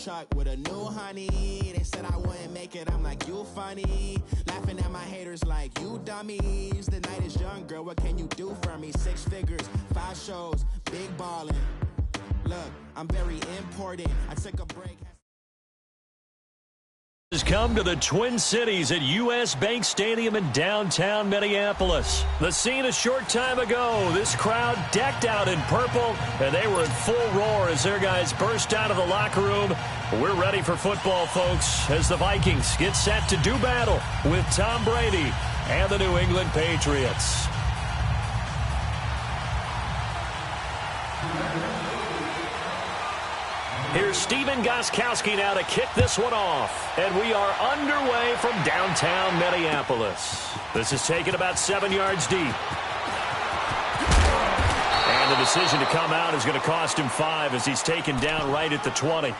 truck with a new honey. They said I wouldn't make it, I'm like, you funny. Laughing at my haters like, you dummies. The night is young, girl, what can you do for me? 6 figures, 5 shows, big ballin'. Look, I'm very important. I took a break. Has come to the Twin Cities at U.S. Bank Stadium in downtown Minneapolis. The scene a short time ago. This crowd decked out in purple, and they were in full roar as their guys burst out of the locker room. We're ready for football, folks, as the Vikings get set to do battle with Tom Brady and the New England Patriots. Here's Stephen Gostkowski now to kick this one off. And we are underway from downtown Minneapolis. This is taken about 7 yards deep. And the decision to come out is going to cost him 5 as he's taken down right at the 20.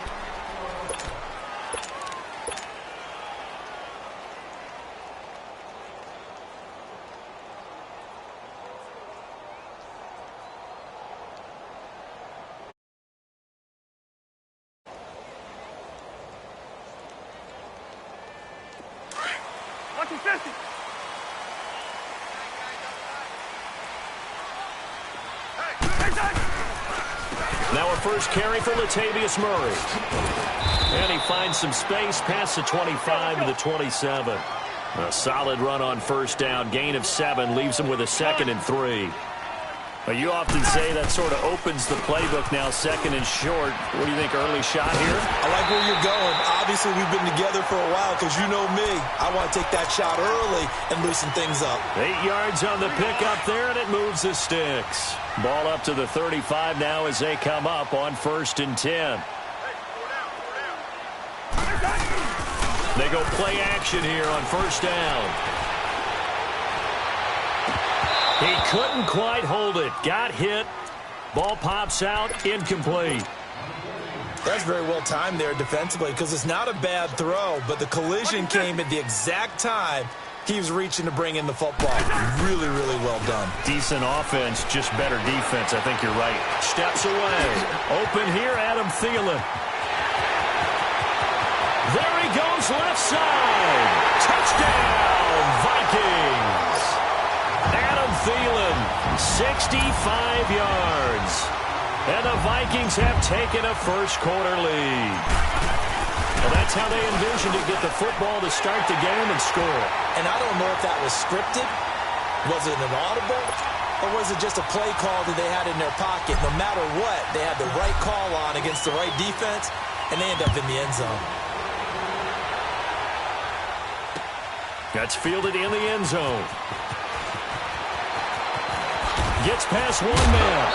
Now a first carry for Latavius Murray. And he finds some space past the 25 to the 27. A solid run on first down. Gain of 7 leaves him with a 2nd and 3. You often say that sort of opens the playbook now, 2nd and short. What do you think, early shot here? I like where you're going. Obviously, we've been together for a while because you know me. I want to take that shot early and loosen things up. 8 yards on the pickup there, and it moves the sticks. Ball up to the 35 now as they come up on 1st and 10. They go play action here on 1st down. He couldn't quite hold it. Got hit. Ball pops out. Incomplete. That's very well timed there defensively because it's not a bad throw, but the collision came at the exact time he was reaching to bring in the football. Really, really well done. Decent offense, just better defense. I think you're right. Steps away. Open here, Adam Thielen. There he goes, left side. Touchdown, Vikings. Adam Thielen, 65 yards. And the Vikings have taken a first-quarter lead. Well, that's how they envisioned to get the football to start the game and score. And I don't know if that was scripted. Was it an audible? Or was it just a play call that they had in their pocket? No matter what, they had the right call on against the right defense, and they end up in the end zone. That's fielded in the end zone. Gets past one man.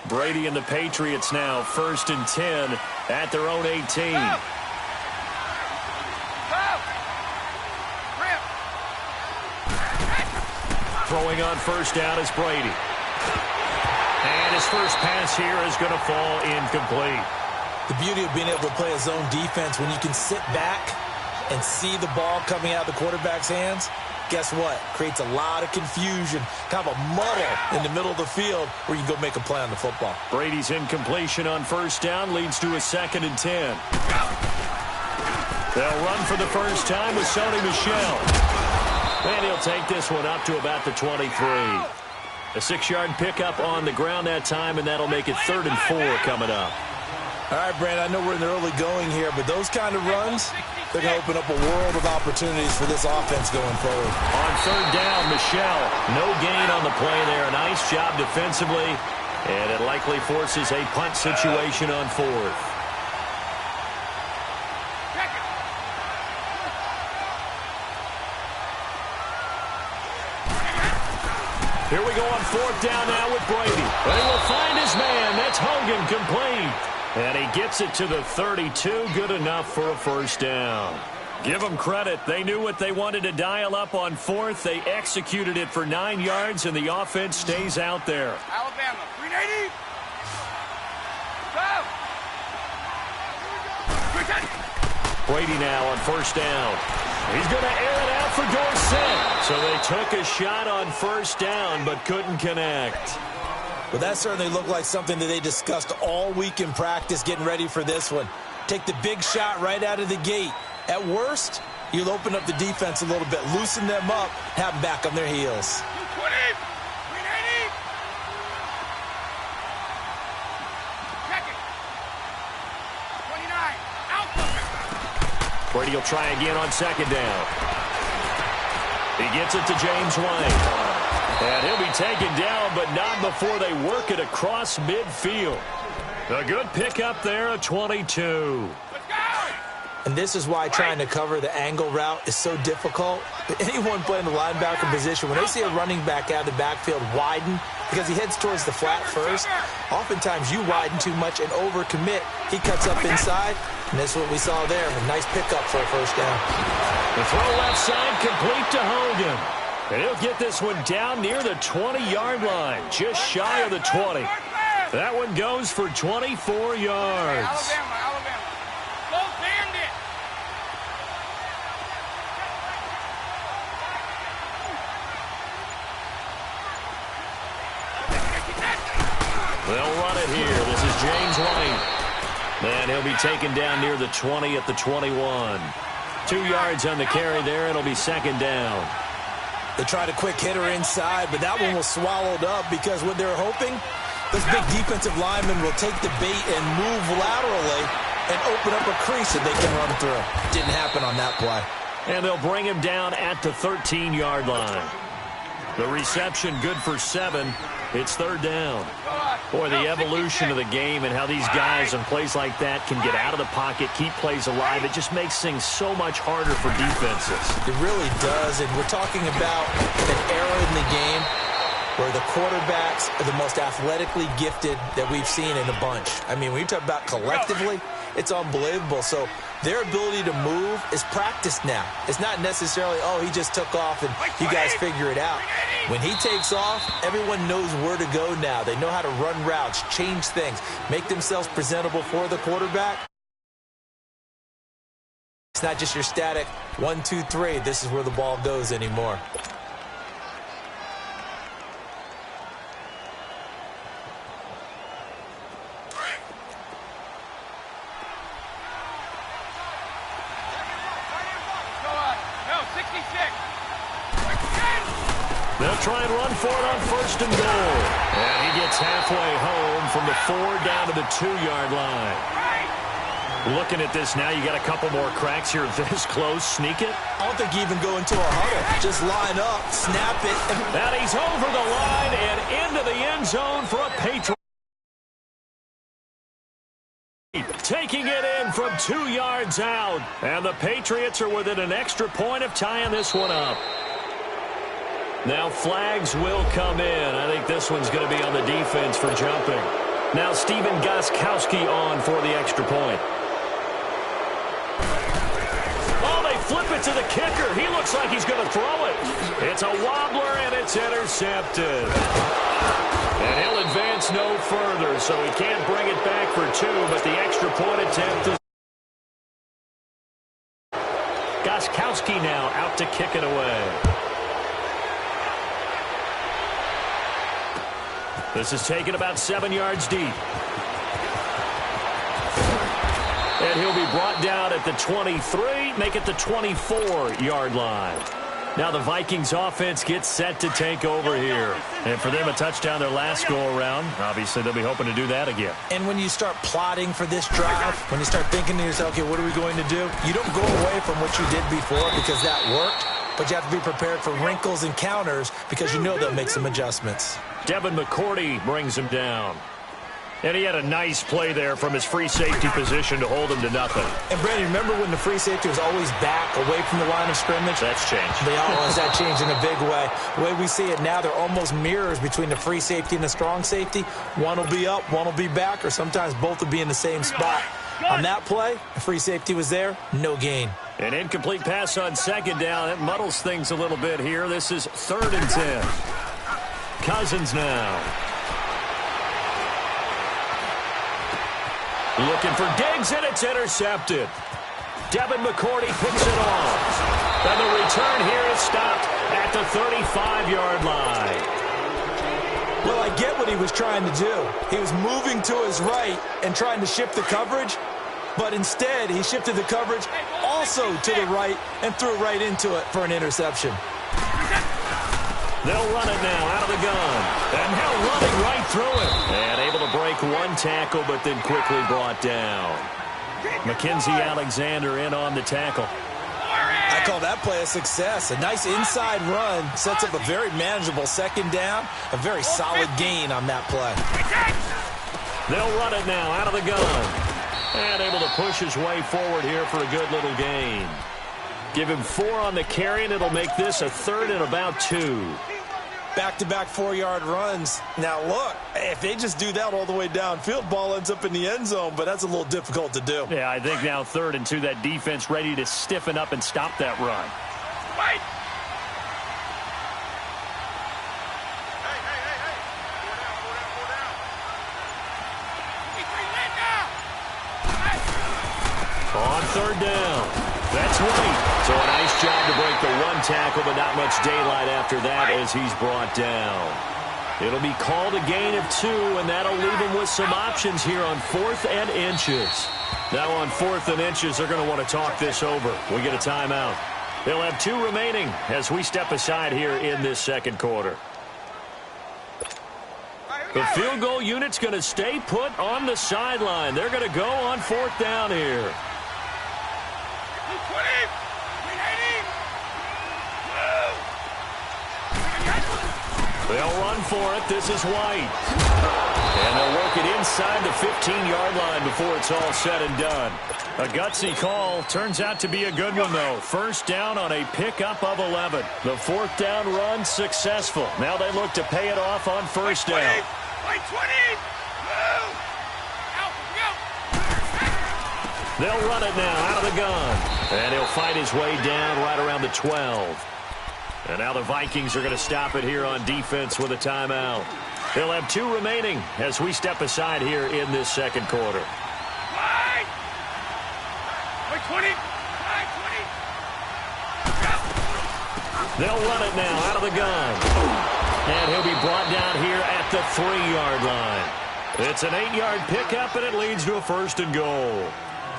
Brady and the Patriots now 1st and 10 at their own 18. Throwing on 1st down is Brady. And his first pass here is going to fall incomplete. The beauty of being able to play a zone defense, when you can sit back and see the ball coming out of the quarterback's hands, guess what? Creates a lot of confusion, kind of a muddle in the middle of the field where you can go make a play on the football. Brady's incompletion on 1st down leads to a 2nd and 10. They'll run for the first time with Sony Michel. And he'll take this one up to about the 23. A 6-yard pickup on the ground that time, and that'll make it 3rd and 4 coming up. All right, Brandon, I know we're in the early going here, but those kind of runs, they're going to open up a world of opportunities for this offense going forward. On 3rd down, Michel. No gain on the play there. Nice job defensively, and it likely forces a punt situation on 4th. Here we go on 4th down now with Brady. They will find his man. That's Hogan, complete. And he gets it to the 32. Good enough for a 1st down. Give them credit. They knew what they wanted to dial up on 4th. They executed it for 9 yards, and the offense stays out there. Alabama, 380. Go. Brady now on 1st down. He's going to air it out for Dorsett. So they took a shot on first down but couldn't connect. Well, that certainly looked like something that they discussed all week in practice getting ready for this one. Take the big shot right out of the gate. At worst, you'll open up the defense a little bit, loosen them up, have them back on their heels. 220, 380. Check it. 29, out. Brady will try again on second down. He gets it to James White. And he'll be taken down, but not before they work it across midfield. A good pickup there at 22. Let's go. And this is why trying to cover the angle route is so difficult. Anyone playing the linebacker position, when they see a running back out of the backfield widen, because he heads towards the flat first, oftentimes you widen too much and overcommit. He cuts up inside, and that's what we saw there. A nice pickup for a first down. The throw left side complete to Hogan. And he'll get this one down near the 20-yard line, just shy of the 20. That one goes for 24 yards. Alabama. Go bandit. They'll run it here. This is James White. And he'll be taken down near the 20 at the 21. 2 yards on the carry there. It'll be second down. They tried a quick hitter inside, but that one was swallowed up because what they're hoping, those big defensive linemen will take the bait and move laterally and open up a crease that they can run through. Didn't happen on that play. And they'll bring him down at the 13-yard line. The reception good for 7. It's third down. Boy, the evolution of the game and how these guys in plays like that can get out of the pocket, keep plays alive, it just makes things so much harder for defenses. It really does, and we're talking about an era in the game where the quarterbacks are the most athletically gifted that we've seen in a bunch. I mean, when you talk about collectively, it's unbelievable. So their ability to move is practiced now. It's not necessarily, oh, he just took off and you guys figure it out. When he takes off, everyone knows where to go now. They know how to run routes, change things, make themselves presentable for the quarterback. It's not just your static 1, 2, 3. This is where the ball goes anymore. They'll try and run for it on first and goal. And he gets halfway home from the 4 down to the 2-yard line. Looking at this now, you got a couple more cracks here this close. Sneak it. I don't think you even go into a huddle. Just line up, snap it. And he's over the line and into the end zone for a Patriot. Taking it in from 2 yards out. And the Patriots are within an extra point of tying this one up. Now flags will come in. I think this one's going to be on the defense for jumping. Now Stephen Gostkowski on for the extra point. Oh, they flip it to the kicker. He looks like he's going to throw it. It's a wobbler, and it's intercepted. And he'll advance no further, so he can't bring it back for 2, but the extra point attempt is... Gostkowski now out to kick it away. This is taken about 7 yards deep. And he'll be brought down at the 23, make it the 24-yard line. Now the Vikings offense gets set to take over here. And for them, a touchdown their last go-around. Obviously, they'll be hoping to do that again. And when you start plotting for this drive, when you start thinking to yourself, okay, what are we going to do? You don't go away from what you did before because that worked. But you have to be prepared for wrinkles and counters because you know they'll make some adjustments. Devin McCourty brings him down. And he had a nice play there from his free safety position to hold him to nothing. And, Brandon, remember when the free safety was always back, away from the line of scrimmage? That's changed. They always that changed in a big way. The way we see it now, they're almost mirrors between the free safety and the strong safety. One will be up, one will be back, or sometimes both will be in the same spot. On that play, the free safety was there, no gain. An incomplete pass on second down. It muddles things a little bit here. This is 3rd and 10. Cousins now. Looking for Diggs, and it's intercepted. Devin McCourty picks it off. And the return here is stopped at the 35-yard line. Well, I get what he was trying to do. He was moving to his right and trying to shift the coverage, but instead he shifted the coverage also to the right and threw right into it for an interception. They'll run it now out of the gun. And now running right through it. And able to break one tackle, but then quickly brought down. Mackenzie Alexander in on the tackle. I call that play a success. A nice inside run sets up a very manageable second down. A very solid gain on that play. They'll run it now out of the gun. And able to push his way forward here for a good little gain. Give him 4 on the carry, and it'll make this a 3rd and about 2. Back-to-back 4-yard runs. Now, look, if they just do that all the way downfield, ball ends up in the end zone, but that's a little difficult to do. Yeah, I think now 3rd and 2, that defense ready to stiffen up and stop that run. Fight! On 3rd down. That's White. So a nice job to break the one tackle, but not much daylight after that as he's brought down. It'll be called a gain of 2, and that'll leave him with some options here on 4th and inches. Now on 4th and inches, they're going to want to talk this over. We get a timeout. They'll have 2 remaining as we step aside here in this second quarter. The field goal unit's going to stay put on the sideline. They're going to go on 4th down here. They'll run for it. This is White. And they'll work it inside the 15-yard line before it's all said and done. A gutsy call. Turns out to be a good one, though. 1st down on a pickup of 11. The 4th down run successful. Now they look to pay it off on 1st down. White 20! Move! Out! Go! They'll run it now out of the gun. And he'll fight his way down right around the 12. And now the Vikings are going to stop it here on defense with a timeout. They'll have 2 remaining as we step aside here in this second quarter. White! White 20! White 20! Go! They'll run it now out of the gun. And he'll be brought down here at the 3-yard line. It's an 8-yard pickup, and it leads to a 1st and goal.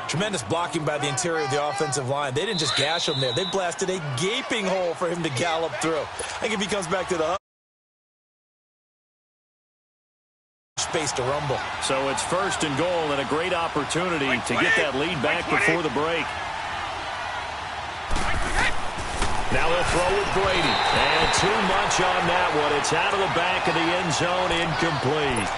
Tremendous blocking by the interior of the offensive line. They didn't just gash him there. They blasted a gaping hole for him to gallop through. I think if he comes back to the space to rumble. So it's 1st and goal and a great opportunity to get that lead back before the break. Now they'll throw with Brady. And too much on that one. It's out of the back of the end zone, incomplete.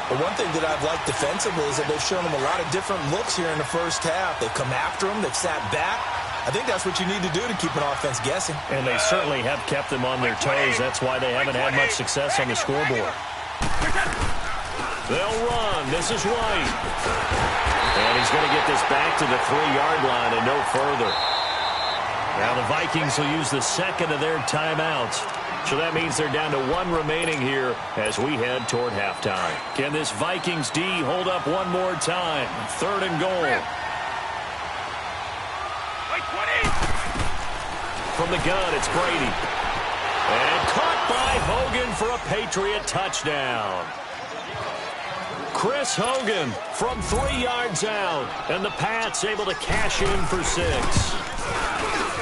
But one thing that I've liked defensively is that they've shown them a lot of different looks here in the first half. They've come after them. They've sat back. I think that's what you need to do to keep an offense guessing. And they certainly have kept them on their toes. That's why they haven't had much success on the scoreboard. They'll run. This is White. And he's going to get this back to the 3-yard line and no further. Now the Vikings will use the second of their timeouts. So that means they're down to 1 remaining here as we head toward halftime. Can this Vikings D hold up one more time? 3rd and goal. From the gun, it's Brady. And caught by Hogan for a Patriot touchdown. Chris Hogan from 3 yards out. And the Pats able to cash in for 6.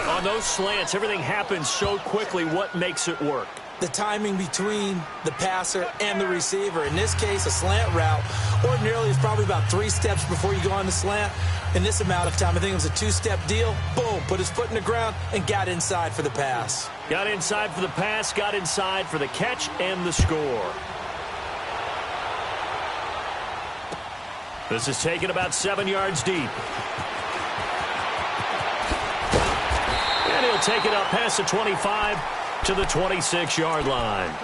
On those slants, everything happens so quickly. What makes it work? The timing between the passer and the receiver. In this case, a slant route ordinarily is probably about 3 steps before you go on the slant. In this amount of time, I think it was a 2-step deal. Boom, put his foot in the ground and got inside for the pass. Got inside for the pass, got inside for the catch and the score. This is taken about 7 yards deep. And he'll take it up past the 25 to the 26-yard line.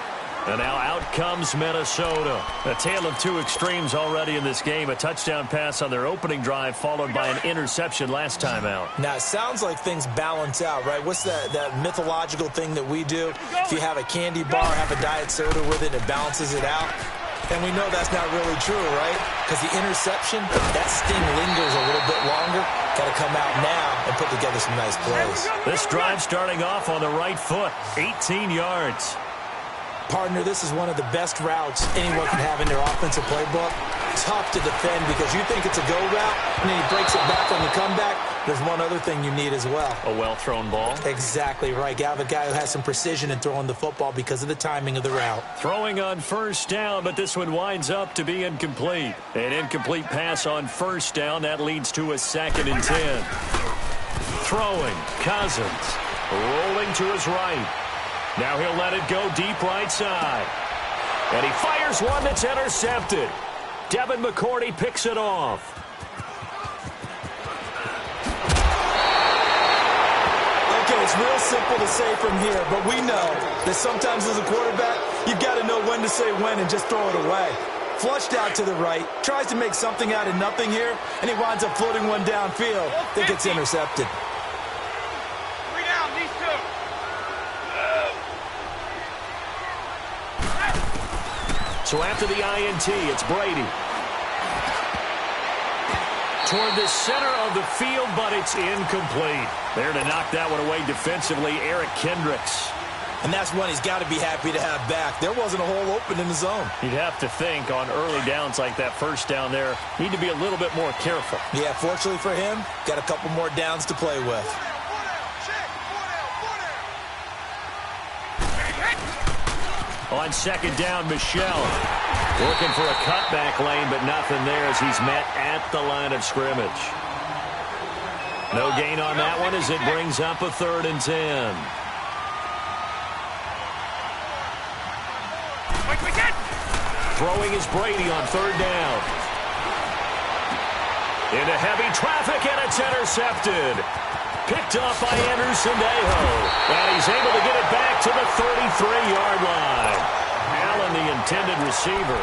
And now out comes Minnesota. A tale of 2 extremes already in this game. A touchdown pass on their opening drive followed by an interception last time out. Now, it sounds like things balance out, right? What's that mythological thing that we do? If you have a candy bar, have a diet soda with it, it balances it out. And we know that's not really true, right? Because the interception, that sting lingers a little bit longer. Got to come out now and put together some nice plays. This drive starting off on the right foot, 18 yards. Partner, this is one of the best routes anyone can have in their offensive playbook. Tough to defend because you think it's a go route, and then he breaks it back on the comeback. There's one other thing you need as well. A well-thrown ball. Exactly right. You have a guy who has some precision in throwing the football because of the timing of the route. Throwing on first down, but this one winds up to be incomplete. An incomplete pass on first down. That leads to a 2nd and 10. Throwing, Cousins. Rolling to his right. Now he'll let it go deep right side. And he fires one that's intercepted. Devin McCourty picks it off. Okay, it's real simple to say from here, but we know that sometimes as a quarterback, you've got to know when to say when and just throw it away. Flushed out to the right, tries to make something out of nothing here, and he winds up floating one downfield that gets intercepted. 3 down, these 2. So after the INT, it's Brady. Toward the center of the field, but it's incomplete. There to knock that one away defensively, Eric Kendricks. And that's one he's got to be happy to have back. There wasn't a hole open in the zone. You'd have to think on early downs like that first down there, need to be a little bit more careful. Yeah, fortunately for him, got a couple more downs to play with. On 2nd down, Michel looking for a cutback lane, but nothing there as he's met at the line of scrimmage. No gain on that one as it brings up a 3rd and 10. Throwing is Brady on 3rd down. Into heavy traffic, and it's intercepted. Picked up by Anderson Dejo. And he's able to get it back to the 33-yard line. Allen, the intended receiver.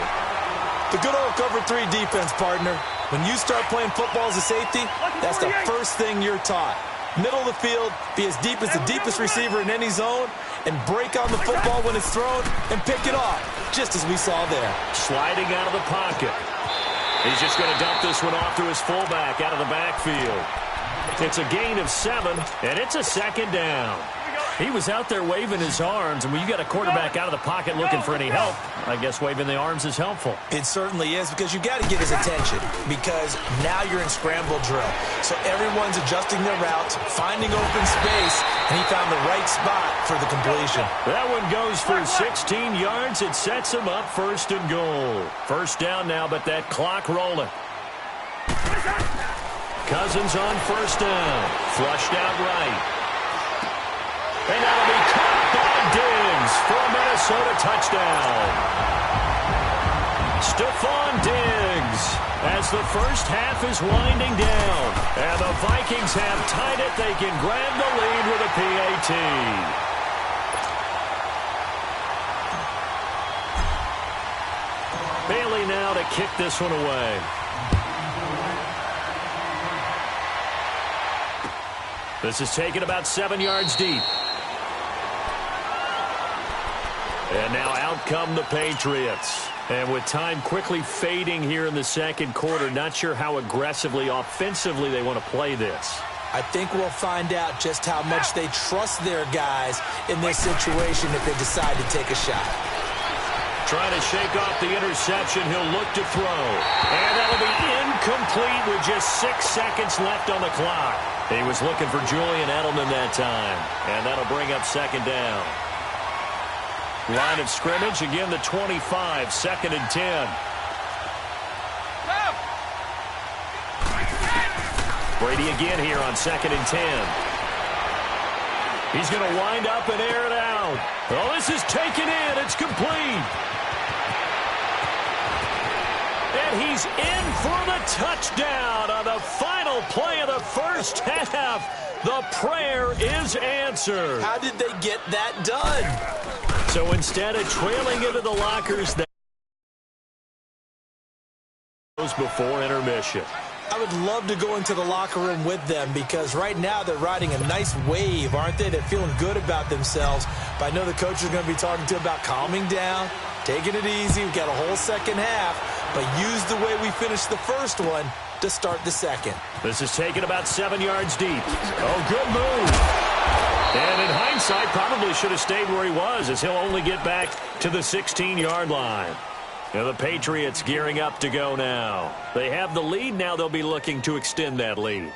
The good old cover 3 defense, partner. When you start playing football as a safety, that's the first thing you're taught. Middle of the field, be as deep as the deepest receiver in any zone, and break on the football when it's thrown and pick it off, just as we saw there. Sliding out of the pocket. He's just going to dump this one off to his fullback out of the backfield. It's a gain of 7, and it's a 2nd down. He was out there waving his arms, and when you got a quarterback out of the pocket looking for any help, I guess waving the arms is helpful. It certainly is, because you got to get his attention, because now you're in scramble drill. So everyone's adjusting their routes, finding open space, and he found the right spot for the completion. That one goes for 16 yards. It sets him up 1st and goal. First down now, but that clock rolling. Cousins on 1st down. Flushed out right. And that'll be caught by Diggs for a Minnesota touchdown. Stephon Diggs as the first half is winding down. And the Vikings have tied it. They can grab the lead with a PAT. Bailey now to kick this one away. This is taken about 7 yards deep. And now out come the Patriots. And with time quickly fading here in the 2nd quarter, not sure how aggressively, offensively they want to play this. I think we'll find out just how much they trust their guys in this situation if they decide to take a shot. Trying to shake off the interception, he'll look to throw. And that'll be incomplete with just 6 seconds left on the clock. He was looking for Julian Edelman that time. And that'll bring up 2nd down. Line of scrimmage, again the 25, 2nd and 10. Brady again here on 2nd and 10. He's going to wind up and air it out. Oh, this is taken in. It's complete. And he's in for the touchdown on the final play of the first half. The prayer is answered. How did they get that done? So instead of trailing into the lockers, that goes before intermission. I would love to go into the locker room with them because right now they're riding a nice wave, aren't they? They're feeling good about themselves. But I know the coach is going to be talking to them about calming down, taking it easy. We've got a whole second half, but use the way we finished the first one to start the second. This is taken about 7 yards deep. Oh, good move. And in hindsight, probably should have stayed where he was, as he'll only get back to the 16-yard line. Now the Patriots gearing up to go now. They have the lead. Now they'll be looking to extend that lead.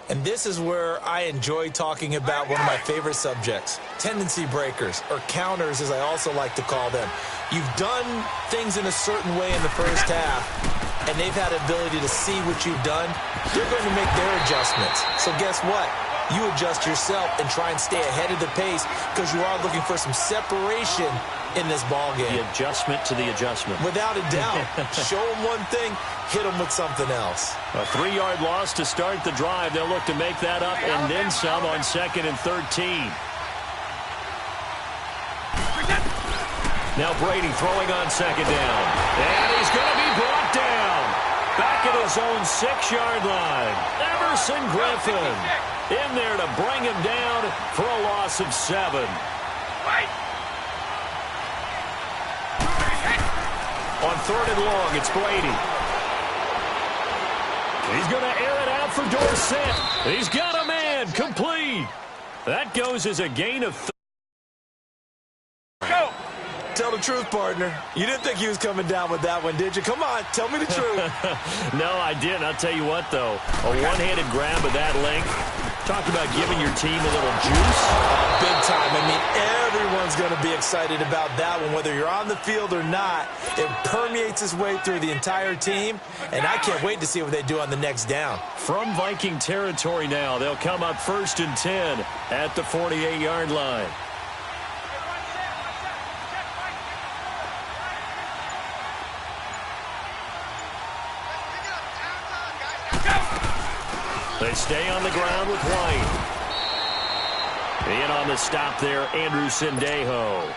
And this is where I enjoy talking about one of my favorite subjects, tendency breakers, or counters as I also like to call them. You've done things in a certain way in the first half, and they've had the ability to see what you've done. They're going to make their adjustments. So guess what? You adjust yourself and try and stay ahead of the pace because you are looking for some separation in this ball game. The adjustment to the adjustment. Without a doubt. Show them one thing, hit them with something else. A 3-yard loss to start the drive. They'll look to make that up and then some on 2nd and 13. Now Brady throwing on 2nd down. And he's going to be brought down. Back at his own 6-yard line. Everson Griffin in there to bring him down for a loss of 7. On 3rd and long, it's Brady. He's going to air it out for Dorsett. He's got a man. Complete. That goes as a gain of 3. Go. Tell the truth, partner. You didn't think he was coming down with that one, did you? Come on, tell me the truth. No, I didn't. I'll tell you what, though. A one-handed grab of that length. Talk about giving your team a little juice. Big time. I mean, everyone's going to be excited about that one, whether you're on the field or not. It permeates its way through the entire team, and I can't wait to see what they do on the next down. From Viking territory now, they'll come up 1st and 10 at the 48-yard line. They stay on the ground with White. In on the stop there, Andrew Sendejo.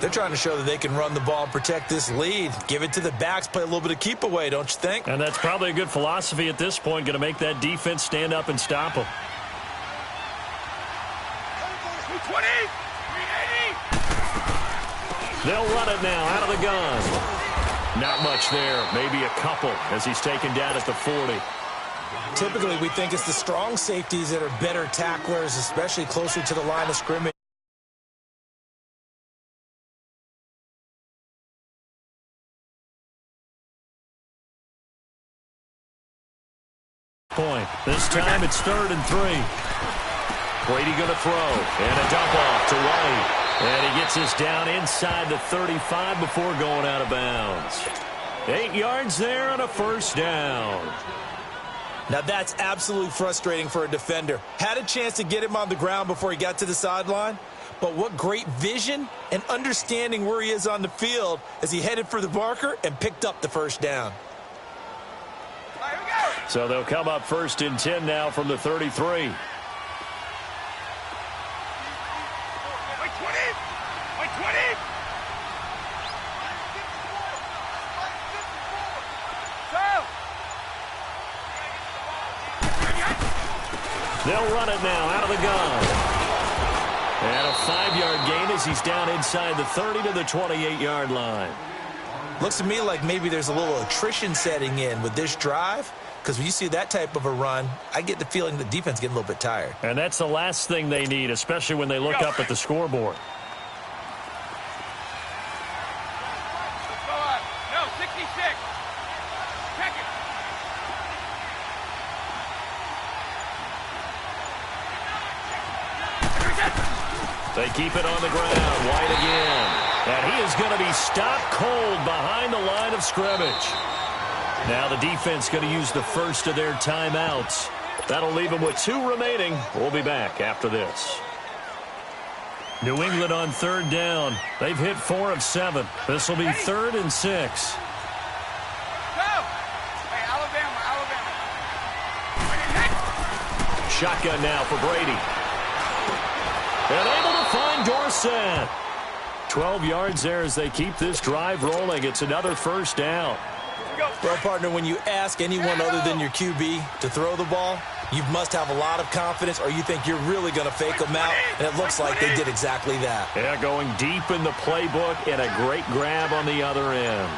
They're trying to show that they can run the ball and protect this lead. Give it to the backs, play a little bit of keep away, don't you think? And that's probably a good philosophy at this point, going to make that defense stand up and stop them. 20, 380. They'll run it now out of the gun. Not much there, maybe a couple as he's taken down at the 40. Typically, we think it's the strong safeties that are better tacklers, especially closer to the line of scrimmage. Point. This time it's 3rd and 3. Brady going to throw. And a dump off to White. And he gets this down inside the 35 before going out of bounds. 8 yards there on a 1st down. Now that's absolutely frustrating for a defender. Had a chance to get him on the ground before he got to the sideline, but what great vision and understanding where he is on the field as he headed for the marker and picked up the 1st down. So they'll come up 1st and 10 now from the 33. They'll run it now out of the gun. And a 5-yard gain as he's down inside the 30 to the 28-yard line. Looks to me like maybe there's a little attrition setting in with this drive, because when you see that type of a run, I get the feeling the defense getting a little bit tired. And that's the last thing they need, especially when they look up at the scoreboard. No, 66. Check it. They keep it on the ground. White again. And he is going to be stopped cold behind the line of scrimmage. Now the defense going to use the first of their timeouts. That'll leave them with 2 remaining. We'll be back after this. New England on 3rd down. They've hit 4 of 7. This will be 3rd and 6. Go! Hey, Alabama. Shotgun now for Brady. And able to find Dorsett. 12 yards there as they keep this drive rolling. It's another 1st down. Well, partner, when you ask anyone other than your QB to throw the ball, you must have a lot of confidence, or you think you're really going to fake them out, and it looks like they did exactly that. Yeah, going deep in the playbook and a great grab on the other end.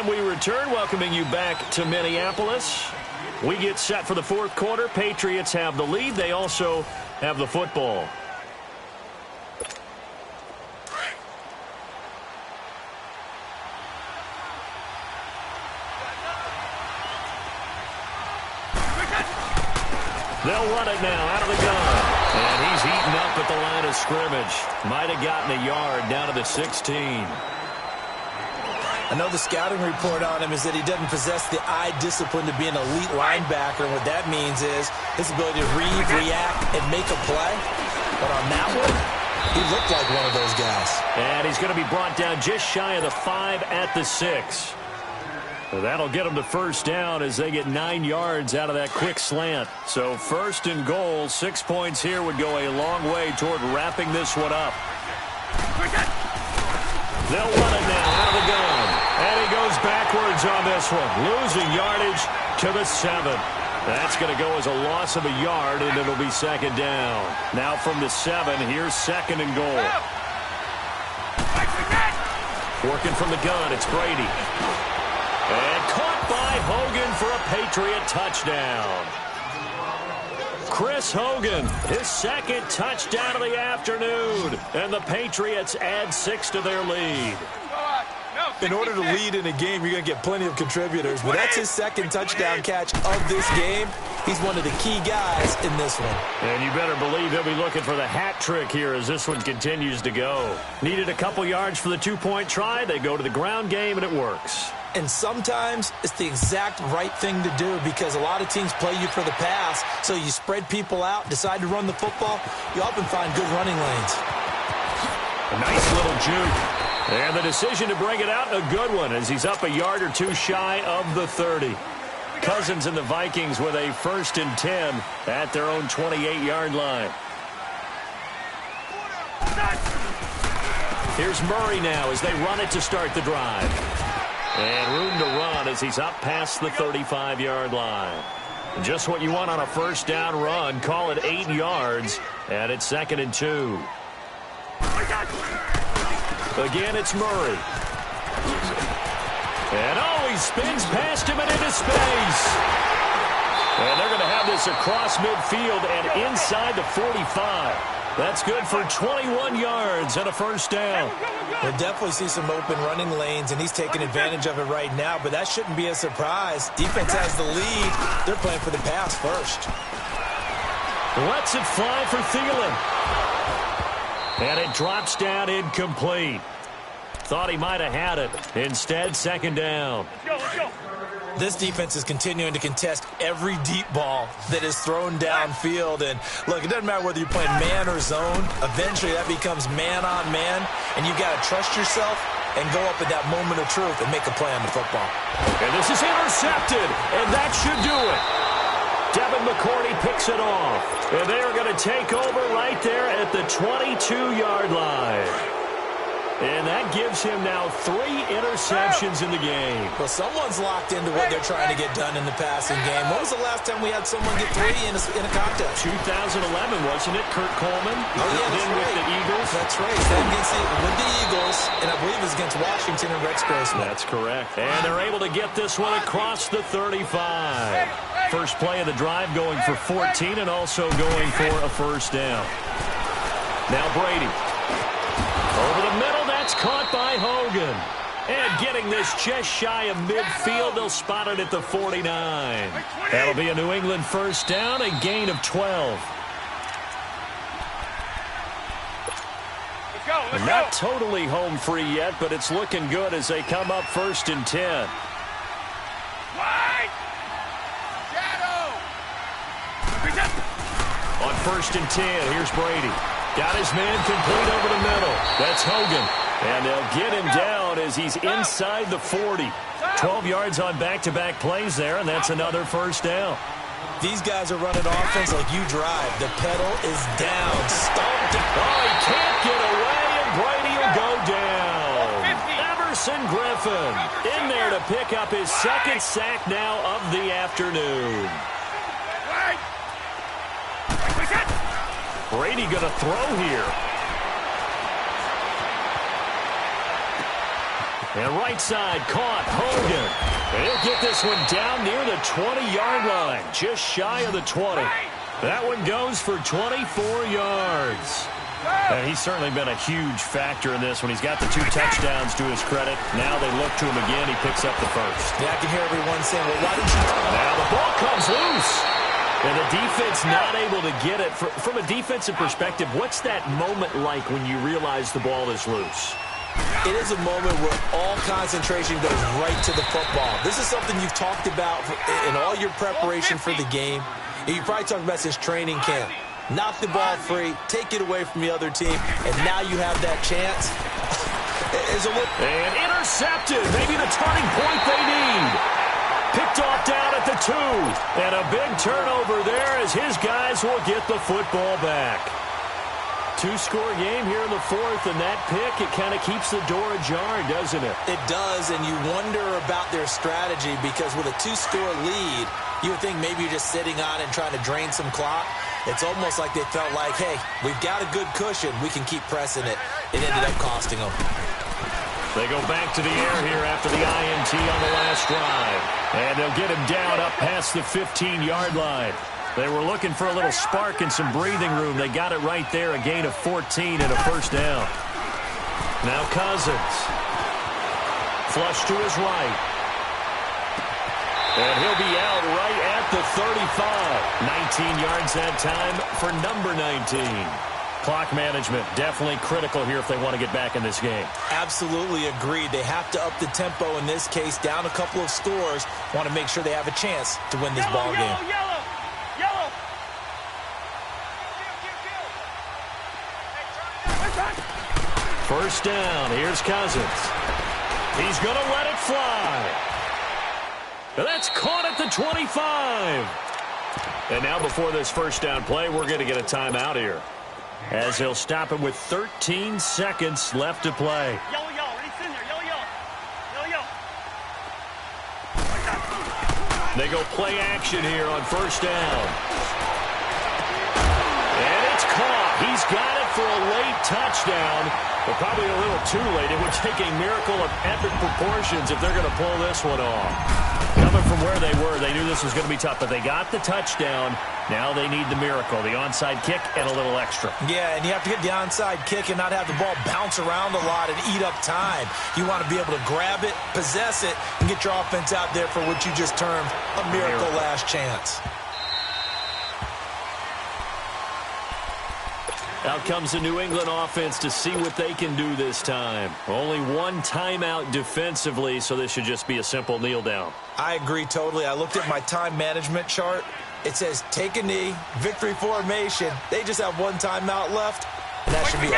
And we return, welcoming you back to Minneapolis. We get set for the fourth quarter. Patriots have the lead. They also have the football. They'll run it now out of the gun. And he's eaten up at the line of scrimmage. Might have gotten a yard down to the 16. I know the scouting report on him is that he doesn't possess the eye discipline to be an elite linebacker. And what that means is his ability to read, react, and make a play. But on that one, he looked like one of those guys. And he's going to be brought down just shy of the 5 at the 6. Well, that'll get them to first down as they get 9 yards out of that quick slant. So first and goal, 6 points here would go a long way toward wrapping this one up. They'll run it now out of the gun. And he goes backwards on this one, losing yardage to the 7. That's going to go as a loss of a yard, and it'll be second down. Now from the 7, here's second and goal. Working from the gun, it's Brady. And caught by Hogan for a Patriot touchdown. Chris Hogan, his second touchdown of the afternoon. And the Patriots add 6 to their lead. In order to lead in a game, you're going to get plenty of contributors. But that's his second touchdown catch of this game. He's one of the key guys in this one. And you better believe he'll be looking for the hat trick here as this one continues to go. Needed a couple yards for the 2-point try. They go to the ground game, and it works. And sometimes it's the exact right thing to do because a lot of teams play you for the pass. So you spread people out, decide to run the football. You often find good running lanes. A nice little juke. And the decision to bring it out, a good one, as he's up a yard or two shy of the 30. Cousins and the Vikings with a 1st and 10 at their own 28-yard line. Here's Murray now as they run it to start the drive. And room to run as he's up past the 35-yard line. Just what you want on a first down run. Call it 8 yards, and it's 2nd and 2. Again, it's Murray. And he spins past him and into space. And they're going to have this across midfield and inside the 45. That's good for 21 yards and a first down. We'll definitely see some open running lanes, and he's taking advantage of it right now, but that shouldn't be a surprise. Defense has the lead. They're playing for the pass first. Lets it fly for Thielen. And it drops down incomplete. Thought he might have had it. Instead, second down. Let's go. This defense is continuing to contest every deep ball that is thrown downfield. And, look, it doesn't matter whether you're playing man or zone. Eventually, that becomes man on man, and you've got to trust yourself and go up at that moment of truth and make a play on the football. And this is intercepted, and that should do it. Devin McCourty picks it off. And they are going to take over right there at the 22-yard line. And that gives him now 3 interceptions in the game. Well, someone's locked into what they're trying to get done in the passing game. When was the last time we had someone get 3 in a contest? 2011, wasn't it? Kurt Coleman? Oh, yeah, then with the Eagles. That's right. With the Eagles, and I believe it was against Washington and Rex Grossman. That's correct. And they're able to get this one across the 35. First play of the drive going for 14 and also going for a first down. Now Brady. Over the middle, that's caught by Hogan. And getting this just shy of midfield, they'll spot it at the 49. That'll be a New England first down, a gain of 12. Let's go. Not totally home free yet, but it's looking good as they come up 1st and 10. Wide. Shadow. On 1st and 10, here's Brady. Got his man complete over the middle. That's Hogan. And they'll get him down as he's inside the 40. 12 yards on back-to-back plays there, and that's another first down. These guys are running offense like you drive. The pedal is down. Stomped it. Oh, he can't get away, and Brady will go down. Everson Griffin in there to pick up his second sack now of the afternoon. Brady going to throw here. And right side caught Hogan. And he'll get this one down near the 20-yard line, just shy of the 20. That one goes for 24 yards. And he's certainly been a huge factor in this when he's got the 2 touchdowns to his credit. Now they look to him again. He picks up the first. Yeah, I can hear everyone saying, well, why didn't you... Now the ball comes loose. And the defense not able to get it. From a defensive perspective, what's that moment like when you realize the ball is loose? It is a moment where all concentration goes right to the football. This is something you've talked about in all your preparation for the game. You probably talked about since training camp. Knock the ball free, take it away from the other team, and now you have that chance. And intercepted. Maybe the turning point they need. Picked off down at the 2. And a big turnover there as his guys will get the football back. 2-score game here in the 4th, and that pick, it kind of keeps the door ajar, doesn't it? It does, and you wonder about their strategy because with a 2-score lead, you would think maybe you're just sitting on it and trying to drain some clock. It's almost like they felt like, hey, we've got a good cushion. We can keep pressing it. It ended up costing them. They go back to the air here after the INT on the last drive. And they'll get him down up past the 15-yard line. They were looking for a little spark and some breathing room. They got it right there, a gain of 14 and a first down. Now Cousins. Flush to his right. And he'll be out right at the 35. 19 yards that time for number 19. Clock management definitely critical here if they want to get back in this game. Absolutely agreed. They have to up the tempo in this case, down a couple of scores. Want to make sure they have a chance to win this ball game. Yellow. First down. Here's Cousins. He's going to let it fly. That's caught at the 25. And now before this first down play, we're going to get a timeout here, as he'll stop it with 13 seconds left to play. Yellow. Reach in there. Yellow. They go play action here on first down. And it's caught. He's got it for a late touchdown, but probably a little too late. It would take a miracle of epic proportions if they're going to pull this one off. Coming from where they were, they knew this was going to be tough, but they got the touchdown. Now they need the miracle, the onside kick and a little extra. Yeah, and you have to get the onside kick and not have the ball bounce around a lot and eat up time. You want to be able to grab it, possess it, and get your offense out there for what you just termed a miracle last chance. Out comes the New England offense to see what they can do this time. Only one timeout defensively, so this should just be a simple kneel down. I agree totally. I looked at my time management chart. It says take a knee, victory formation. They just have one timeout left, and that should be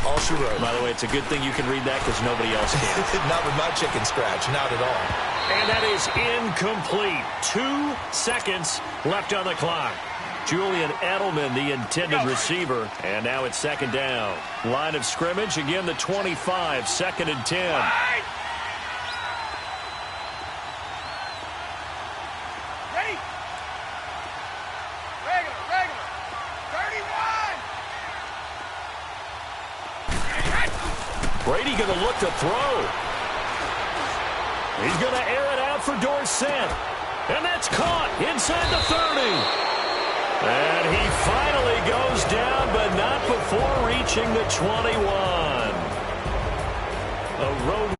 all she wrote. By the way, it's a good thing you can read that because nobody else can. Not with my chicken scratch, not at all. And that is incomplete. 2 seconds left on the clock. Julian Edelman, the intended receiver, and now it's second down. Line of scrimmage, again the 25, 2nd and 10. Ready? Regular. 31. Brady going to look to throw. He's going to air it out for Dorsett. And that's caught inside the 30. And he finally goes down, but not before reaching the 21. A road